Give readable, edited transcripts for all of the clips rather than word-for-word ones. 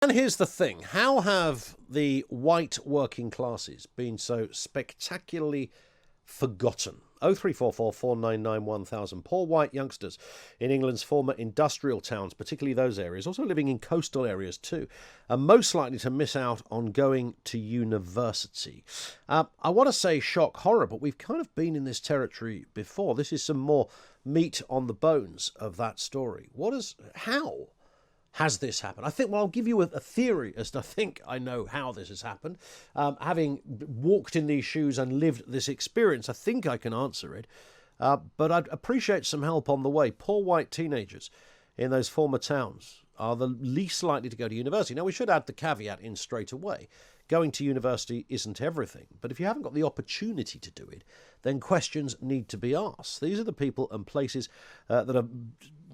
And here's the thing. How have the white working classes been so spectacularly forgotten? 0344 499 1000. Poor white youngsters in England's former industrial towns, particularly those areas, also living in coastal areas too, are most likely to miss out on going to university. I want to say shock horror, but we've kind of been in this territory before. This is some more meat on the bones of that story. How has this happened? I think, well, I'll give you a theory as to I think I know how this has happened. Having walked in these shoes and lived this experience, I think I can answer it. But I'd appreciate some help on the way. Poor white teenagers in those former towns are the least likely to go to university. Now, we should add the caveat in straight away. Going to university isn't everything. But if you haven't got the opportunity to do it, then questions need to be asked. These are the people and places that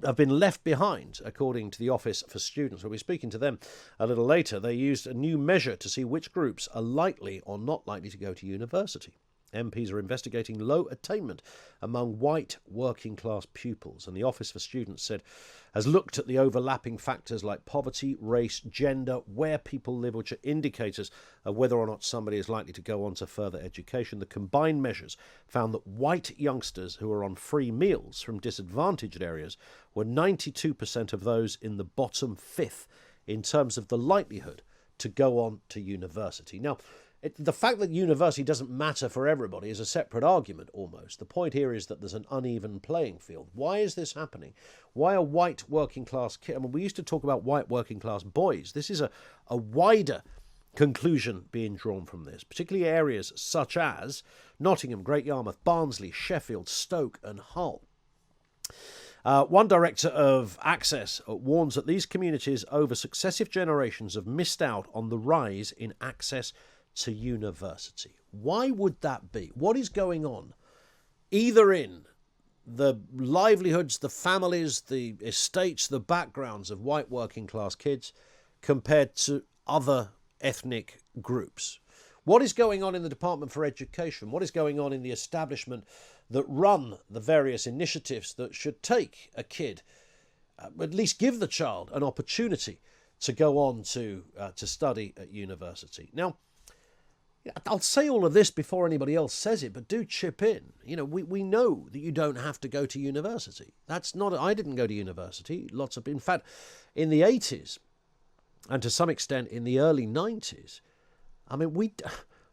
have been left behind, according to the Office for Students. We'll be speaking to them a little later. They used a new measure to see which groups are likely or not likely to go to university. MPs are investigating low attainment among white working class pupils, and the Office for Students said has looked at the overlapping factors like poverty, race, gender, where people live, which are indicators of whether or not somebody is likely to go on to further education. The combined measures found that white youngsters who are on free meals from disadvantaged areas were 92% of those in the bottom fifth in terms of the likelihood to go on to university. Now, the fact that university doesn't matter for everybody is a separate argument almost. The point here is that there's an uneven playing field. Why is this happening? Why are white working class kids? I mean, we used to talk about white working class boys. This is a wider conclusion being drawn from this, particularly areas such as Nottingham, Great Yarmouth, Barnsley, Sheffield, Stoke and Hull. One director of Access warns that these communities over successive generations have missed out on the rise in access to university. Why would that be? What is going on either in the livelihoods, the families, the estates, the backgrounds of white working class kids compared to other ethnic groups? What is going on in the Department for Education? What is going on in the establishment that run the various initiatives that should take a kid, at least give the child an opportunity to go on to study at university? Now, I'll say all of this before anybody else says it, but do chip in. You know, we know that you don't have to go to university. I didn't go to university. In fact, in the 80s, and to some extent in the early 90s, I mean,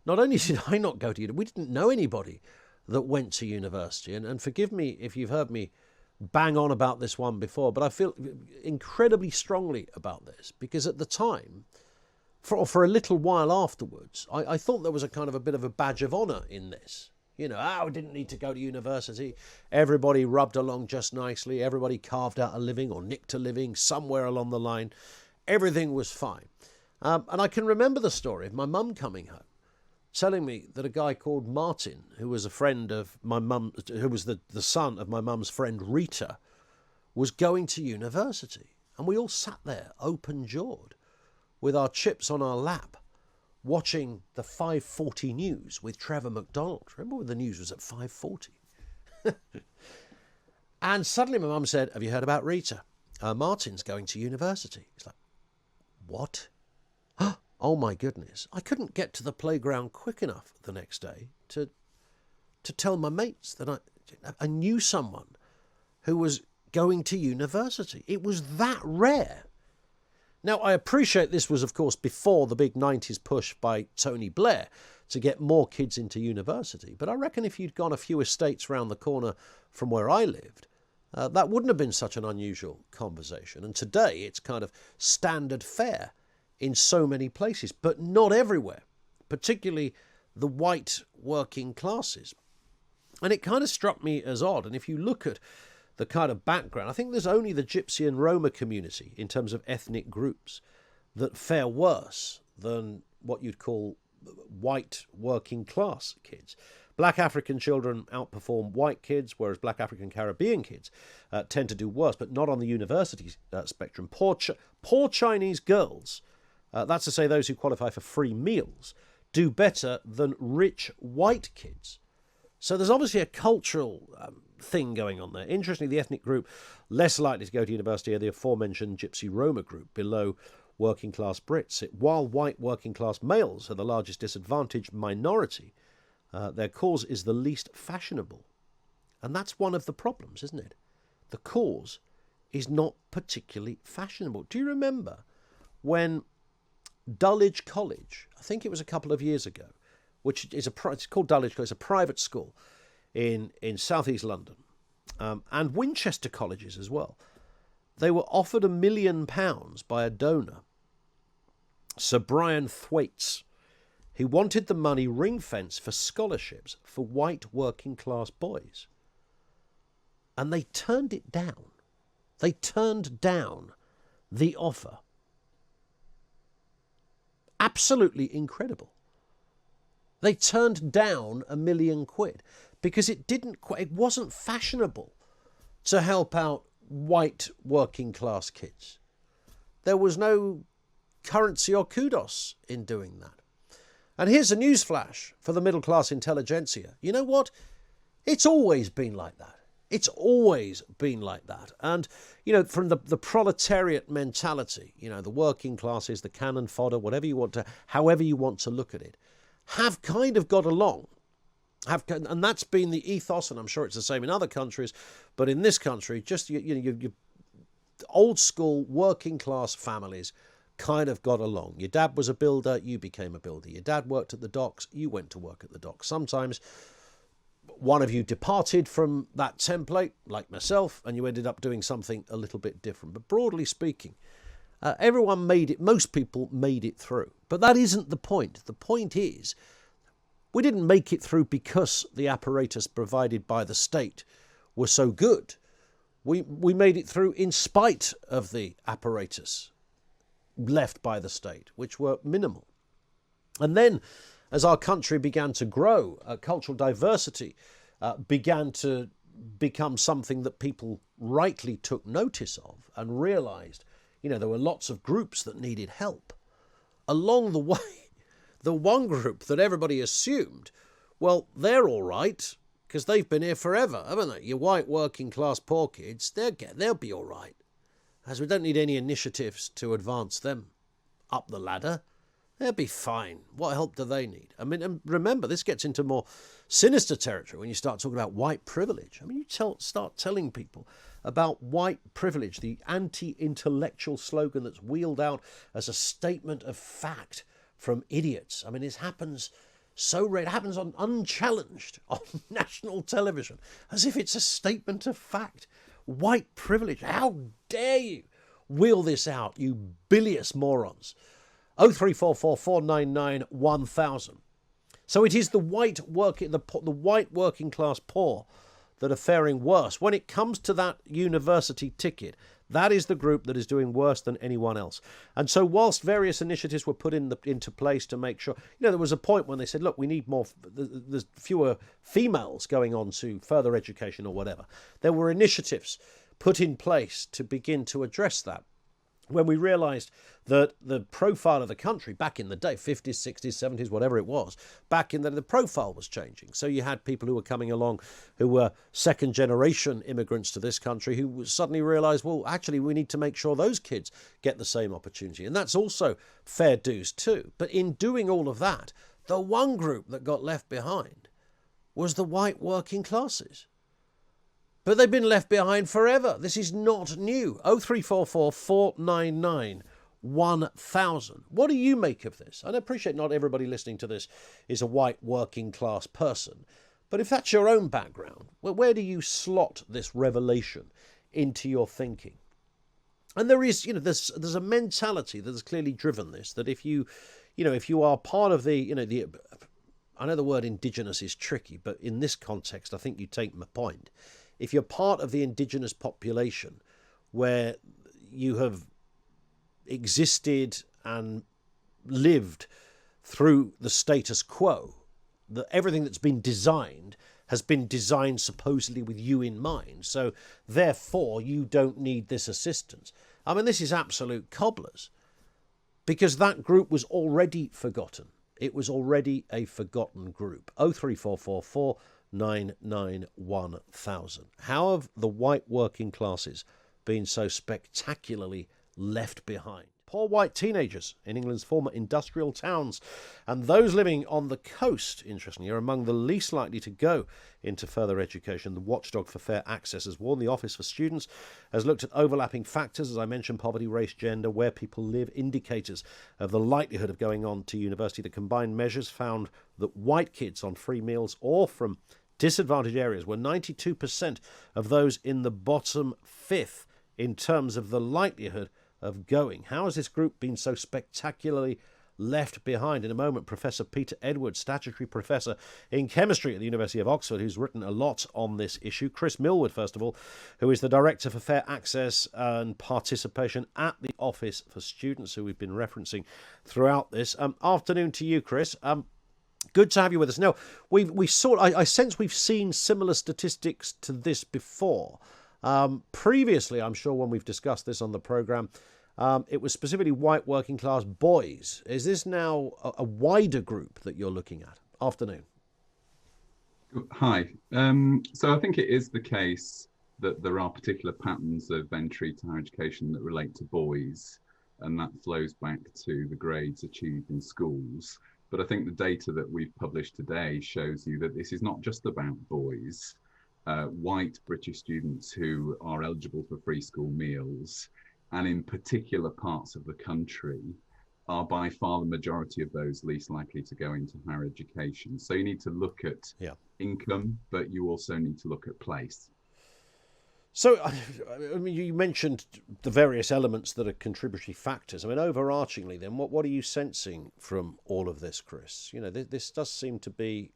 not only did I not go to university, we didn't know anybody that went to university. And forgive me if you've heard me bang on about this one before, but I feel incredibly strongly about this because at the time, for a little while afterwards, I thought there was a kind of a bit of a badge of honour in this. You know, I didn't need to go to university. Everybody rubbed along just nicely. Everybody carved out a living or nicked a living somewhere along the line. Everything was fine. And I can remember the story of my mum coming home, telling me that a guy called Martin, who was a friend of my mum, who was the son of my mum's friend Rita, was going to university. And we all sat there open-jawed, with our chips on our lap, watching the 5:40 news with Trevor McDonald. Remember when the news was at 5:40? And suddenly my mum said, "Have you heard about Rita? Martin's going to university." It's like, what? Oh my goodness. I couldn't get to the playground quick enough the next day to tell my mates that I knew someone who was going to university. It was that rare. Now, I appreciate this was, of course, before the big 90s push by Tony Blair to get more kids into university. But I reckon if you'd gone a few estates round the corner from where I lived, that wouldn't have been such an unusual conversation. And today it's kind of standard fare in so many places, but not everywhere, particularly the white working classes. And it kind of struck me as odd. And if you look at the kind of background, I think there's only the Gypsy and Roma community in terms of ethnic groups that fare worse than what you'd call white working class kids. Black African children outperform white kids, whereas Black African Caribbean kids tend to do worse, but not on the university spectrum. Poor Chinese girls, that's to say those who qualify for free meals, do better than rich white kids. So there's obviously a cultural thing going on there. Interestingly, the ethnic group less likely to go to university are the aforementioned Gypsy Roma group, below working class Brits. While white working class males are the largest disadvantaged minority, their cause is the least fashionable. And that's one of the problems, isn't it? The cause is not particularly fashionable. Do you remember when Dulwich College, I think it was a couple of years ago, which is it's called Dulwich College, it's a private school in southeast London, and Winchester colleges as well. They were offered £1 million by a donor, Sir Brian Thwaites, who wanted the money ring-fenced for scholarships for white working-class boys. And they turned it down. They turned down the offer. Absolutely incredible. They turned down £1 million because it wasn't fashionable to help out white working class kids. There was no currency or kudos in doing that. And here's a newsflash for the middle class intelligentsia. You know what? It's always been like that. It's always been like that. And, from the proletariat mentality, the working classes, the cannon fodder, however you want to look at it, have kind of got along. And that's been the ethos, and I'm sure it's the same in other countries, but in this country, just you old school working class families kind of got along. Your dad was a builder, you became a builder. Your dad worked at the docks, you went to work at the docks. Sometimes one of you departed from that template, like myself, and you ended up doing something a little bit different. But broadly speaking, most people made it through. But that isn't the point. The point is, we didn't make it through because the apparatus provided by the state was so good. We made it through in spite of the apparatus left by the state, which were minimal. And then, as our country began to grow, cultural diversity began to become something that people rightly took notice of and realised, there were lots of groups that needed help. Along the way, the one group that everybody assumed, well, they're all right because they've been here forever, haven't they? Your white working class poor kids, they'll be all right, as we don't need any initiatives to advance them up the ladder. They'll be fine. What help do they need? I mean, and remember, this gets into more sinister territory when you start talking about white privilege. I mean, you start telling people about white privilege, the anti-intellectual slogan that's wheeled out as a statement of fact from idiots. I mean, this happens so rare. It happens unchallenged on national television, as if it's a statement of fact. White privilege. How dare you wheel this out, you bilious morons. 0344 499 1000. So it is the white working class poor that are faring worse. When it comes to that university ticket, that is the group that is doing worse than anyone else. And so whilst various initiatives were put into place to make sure, there was a point when they said, look, we need there's fewer females going on to further education or whatever. There were initiatives put in place to begin to address that. When we realised that the profile of the country back in the day, 50s, 60s, 70s, whatever it was, back in the profile was changing. So you had people who were coming along who were second-generation immigrants to this country who suddenly realised, well, actually, we need to make sure those kids get the same opportunity. And that's also fair dues too. But in doing all of that, the one group that got left behind was the white working classes. But they've been left behind forever. This is not new. 0344 499 1000. What do you make of this? I appreciate not everybody listening to this is a white working class person. But if that's your own background, well, where do you slot this revelation into your thinking? And there is, there's a mentality that has clearly driven this, that if you are part of the, I know the word indigenous is tricky, but in this context, I think you take my point. If you're part of the indigenous population where you have existed and lived through the status quo, that everything that's been designed has been designed supposedly with you in mind, so therefore you don't need this assistance. I mean, this is absolute cobblers, because that group was already forgotten. It was already a forgotten group. 0344 499 1000. How have the white working classes been so spectacularly left behind? poor white teenagers in England's former industrial towns. And those living on the coast, interestingly, are among the least likely to go into further education. The watchdog for fair access has warned the Office for Students, has looked at overlapping factors, as I mentioned, poverty, race, gender, where people live, indicators of the likelihood of going on to university. The combined measures found that white kids on free meals or from disadvantaged areas were 92% of those in the bottom fifth in terms of the likelihood of going. How has this group been so spectacularly left behind? In a moment, Professor Peter Edwards, statutory professor in chemistry at the University of Oxford, who's written a lot on this issue. Chris Millward, first of all, who is the Director for Fair Access and Participation at the Office for Students, who we've been referencing throughout this. Afternoon to you, Chris. Good to have you with us. Now, I sense we've seen similar statistics to this before. Previously, I'm sure when we've discussed this on the programme, it was specifically white working class boys. Is this now a wider group that you're looking at? Afternoon. Hi. So I think it is the case that there are particular patterns of entry to higher education that relate to boys, and that flows back to the grades achieved in schools. But I think the data that we've published today shows you that this is not just about boys. White British students who are eligible for free school meals, and in particular parts of the country, are by far the majority of those least likely to go into higher education. So you need to look at income, but you also need to look at place. So, I mean, you mentioned the various elements that are contributory factors. I mean, overarchingly, then, what are you sensing from all of this, Chris? You know, this does seem to be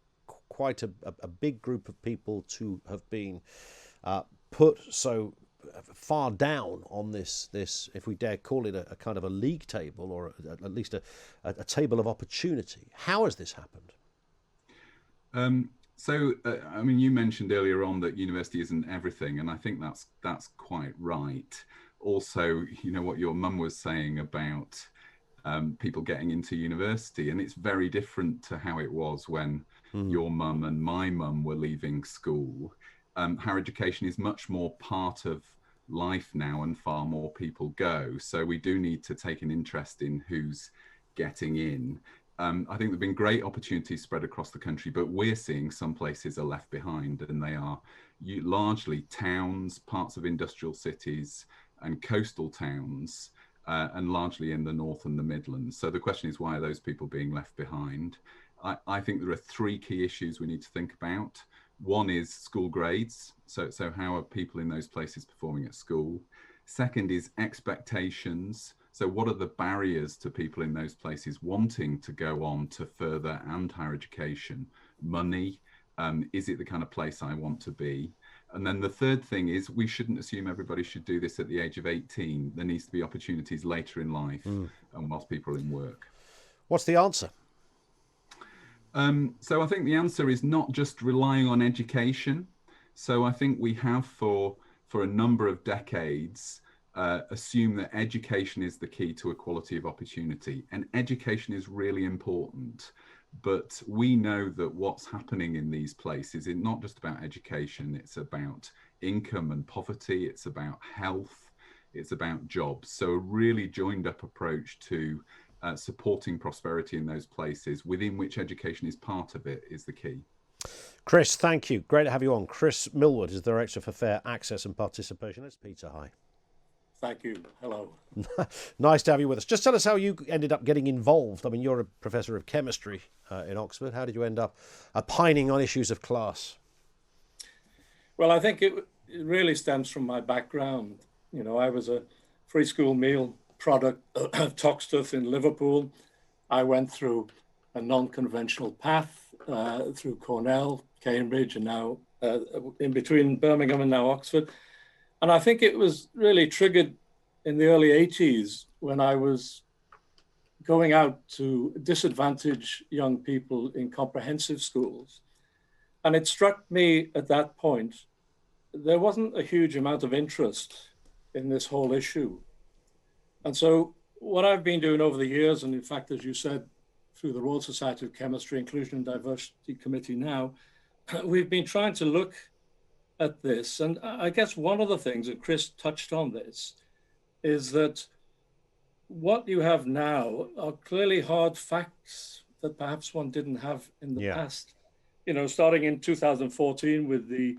quite a big group of people to have been put so far down on this, if we dare call it a kind of a league table, or at least a table of opportunity. How has this happened? I mean, you mentioned earlier on that university isn't everything, and I think that's quite right. Also, you know, what your mum was saying about people getting into university, and it's very different to how it was when your mum and my mum were leaving school. Higher education is much more part of life now, and far more people go. So we do need to take an interest in who's getting in. I think there have been great opportunities spread across the country, but we're seeing some places are left behind, and they are largely towns, parts of industrial cities and coastal towns, and largely in the North and the Midlands. So the question is, why are those people being left behind? I think there are three key issues we need to think about. One is school grades. So how are people in those places performing at school? Second is expectations. So what are the barriers to people in those places wanting to go on to further and higher education? Money. Is it the kind of place I want to be? And then the third thing is, we shouldn't assume everybody should do this at the age of 18. There needs to be opportunities later in life and whilst people are in work. What's the answer? So I think the answer is not just relying on education. So I think we have for a number of decades assume that education is the key to equality of opportunity, and education is really important. But we know that what's happening in these places is not just about education, it's about income and poverty, it's about health, it's about jobs. So a really joined up approach to supporting prosperity in those places, within which education is part of it, is the key. Chris, thank you. Great to have you on. Chris Millward is Director for Fair Access and Participation. That's Peter. Hi. Thank you. Hello. Nice to have you with us. Just tell us how you ended up getting involved. I mean, you're a professor of chemistry in Oxford. How did you end up opining on issues of class? Well, I think it really stems from my background. You know, I was a free school meal product of Toxteth in Liverpool. I went through a non-conventional path through Cornell, Cambridge, and now in between Birmingham and now Oxford. And I think it was really triggered in the early 80s when I was going out to disadvantage young people in comprehensive schools. And it struck me at that point, there wasn't a huge amount of interest in this whole issue. And so what I've been doing over the years, and in fact, as you said, through the Royal Society of Chemistry, Inclusion and Diversity Committee now, we've been trying to look at this. And I guess one of the things that Chris touched on this is that what you have now are clearly hard facts that perhaps one didn't have in the Yeah. past. Starting in 2014 with the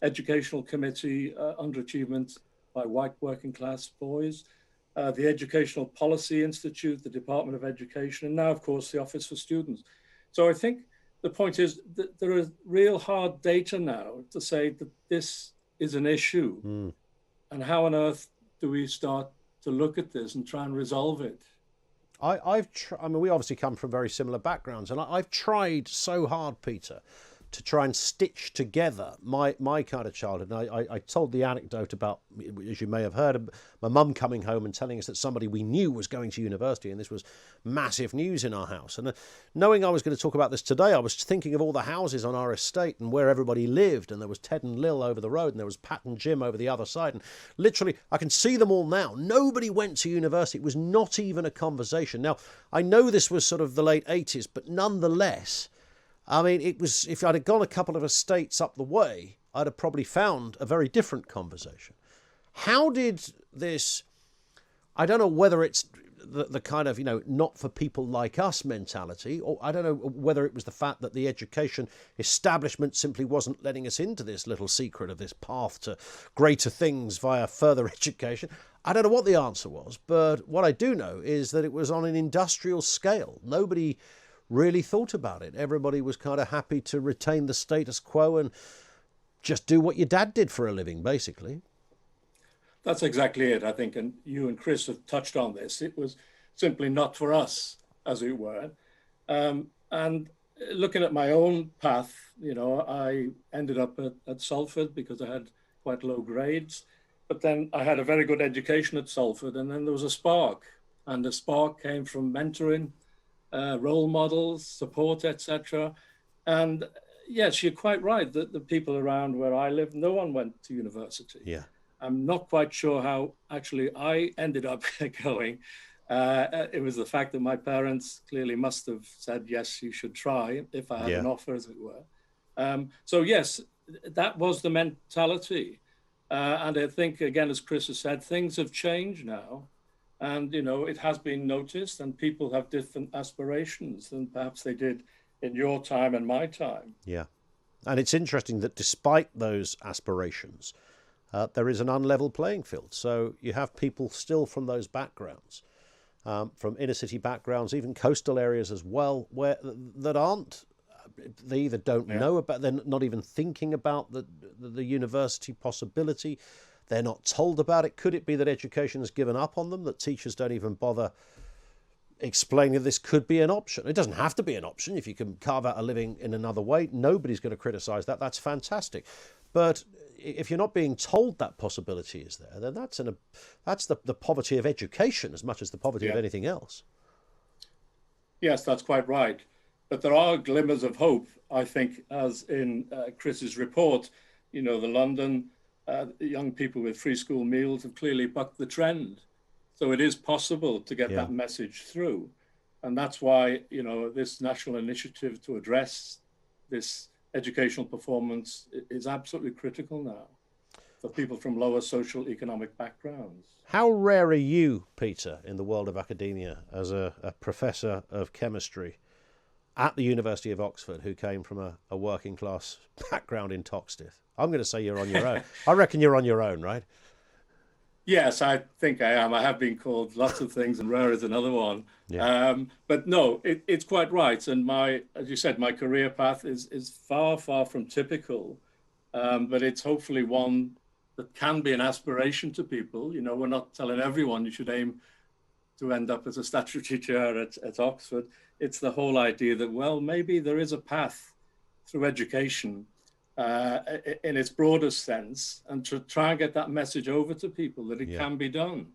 Educational Committee underachievement by white working class boys, the Educational Policy Institute, the Department of Education, and now, of course, the Office for Students. So I think the point is that there is real hard data now to say that this is an issue. Mm. And how on earth do we start to look at this and try and resolve it? I mean, we obviously come from very similar backgrounds, and I've tried so hard, Peter, to try and stitch together my kind of childhood. And I told the anecdote about, as you may have heard, my mum coming home and telling us that somebody we knew was going to university, and this was massive news in our house. And knowing I was going to talk about this today, I was thinking of all the houses on our estate and where everybody lived, and there was Ted and Lil over the road, and there was Pat and Jim over the other side, and literally I can see them all now. Nobody went to university. It was not even a conversation. Now, I know this was sort of the late 80s, but nonetheless, I mean, it was, if I'd have gone a couple of estates up the way, I'd have probably found a very different conversation. How did this, I don't know whether it's the kind of, not for people like us mentality, or I don't know whether it was the fact that the education establishment simply wasn't letting us into this little secret of this path to greater things via further education. I don't know what the answer was, but what I do know is that it was on an industrial scale. Nobody really thought about it. Everybody was kind of happy to retain the status quo and just do what your dad did for a living, basically. That's exactly it, I think. And you and Chris have touched on this. It was simply not for us, as it were. And looking at my own path, I ended up at Salford because I had quite low grades. But then I had a very good education at Salford. And then there was a spark. And the spark came from mentoring, role models, support, etc. And yes, you're quite right that the people around where I live, no one went to university. Yeah. I'm not quite sure how actually I ended up going. It was the fact that my parents clearly must have said, yes, you should try, if I had an offer, as it were. So yes, that was the mentality. And I think, again, as Chris has said, things have changed now. And, it has been noticed, and people have different aspirations than perhaps they did in your time and my time. Yeah. And it's interesting that despite those aspirations, there is an unlevel playing field. So you have people still from those backgrounds, from inner city backgrounds, even coastal areas as well, where that aren't, they either don't know about, they're not even thinking about the university possibility. They're not told about it. Could it be that education has given up on them, that teachers don't even bother explaining that this could be an option? It doesn't have to be an option. If you can carve out a living in another way, nobody's going to criticize that. That's fantastic. But if you're not being told that possibility is there, then that's the poverty of education as much as the poverty of anything else. Yes, that's quite right. But there are glimmers of hope, I think, as in Chris's report. The London young people with free school meals have clearly bucked the trend. So it is possible to get that message through. And that's why, this national initiative to address this educational performance is absolutely critical now for people from lower social economic backgrounds. How rare are you, Peter, in the world of academia as a professor of chemistry at the University of Oxford who came from a working class background in Toxteth? I'm going to say you're on your own. I reckon you're on your own, right? Yes, I think I am. I have been called lots of things, and rare is another one. Yeah. But no, it's quite right. And as you said, my career path is far, far from typical. But it's hopefully one that can be an aspiration to people. We're not telling everyone you should aim to end up as a statutory chair at Oxford. It's the whole idea that, well, maybe there is a path through education in its broadest sense, and to try and get that message over to people that it can be done.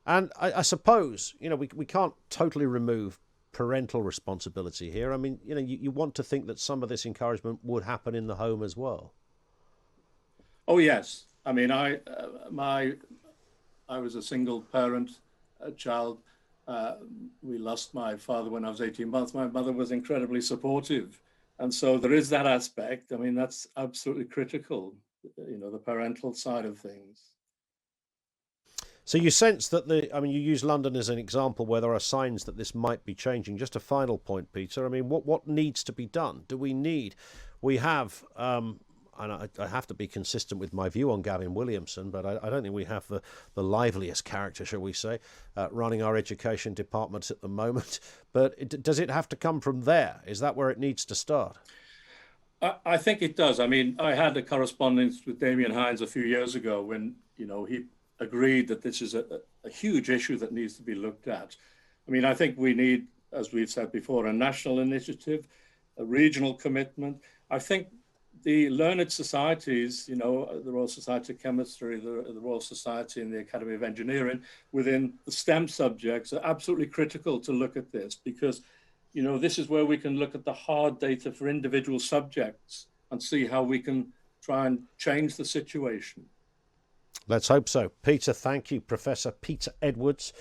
And I suppose, we can't totally remove parental responsibility here. I mean, you want to think that some of this encouragement would happen in the home as well. Oh, yes. I mean, I was a single parent, a child. We lost my father when I was 18 months. My mother was incredibly supportive. And so there is that aspect. I mean, that's absolutely critical, the parental side of things. So you sense that you use London as an example where there are signs that this might be changing. Just a final point, Peter. I mean, what needs to be done? We have, and I have to be consistent with my view on Gavin Williamson, but I don't think we have the liveliest character, shall we say, running our education department at the moment. But does it have to come from there? Is that where it needs to start? I think it does. I mean, I had a correspondence with Damien Hines a few years ago when, he agreed that this is a huge issue that needs to be looked at. I mean, I think we need, as we've said before, a national initiative, a regional commitment. I think the learned societies, the Royal Society of Chemistry, the Royal Society and the Academy of Engineering within the STEM subjects are absolutely critical to look at this, because this is where we can look at the hard data for individual subjects and see how we can try and change the situation. Let's hope so. Peter, thank you. Professor Peter Edwards.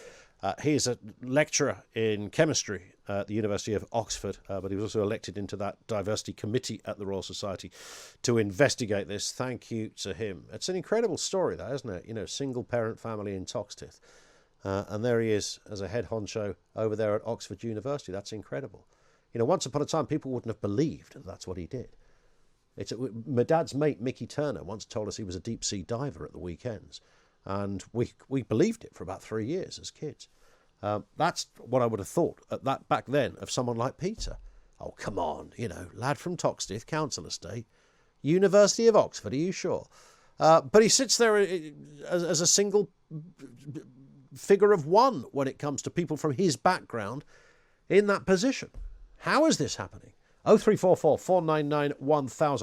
He is a lecturer in chemistry at the University of Oxford, but he was also elected into that diversity committee at the Royal Society to investigate this. Thank you to him. It's an incredible story, that, isn't it? Single parent family in Toxteth. And there he is as a head honcho over there at Oxford University. That's incredible. Once upon a time, people wouldn't have believed that's what he did. My dad's mate, Mickey Turner, once told us he was a deep-sea diver at the weekends. And we believed it for about 3 years as kids. That's what I would have thought at that back then of someone like Peter. Oh, come on, lad from Toxteth, council estate, University of Oxford, are you sure? But he sits there as a single figure of one when it comes to people from his background in that position. How is this happening? 0344 499 1000.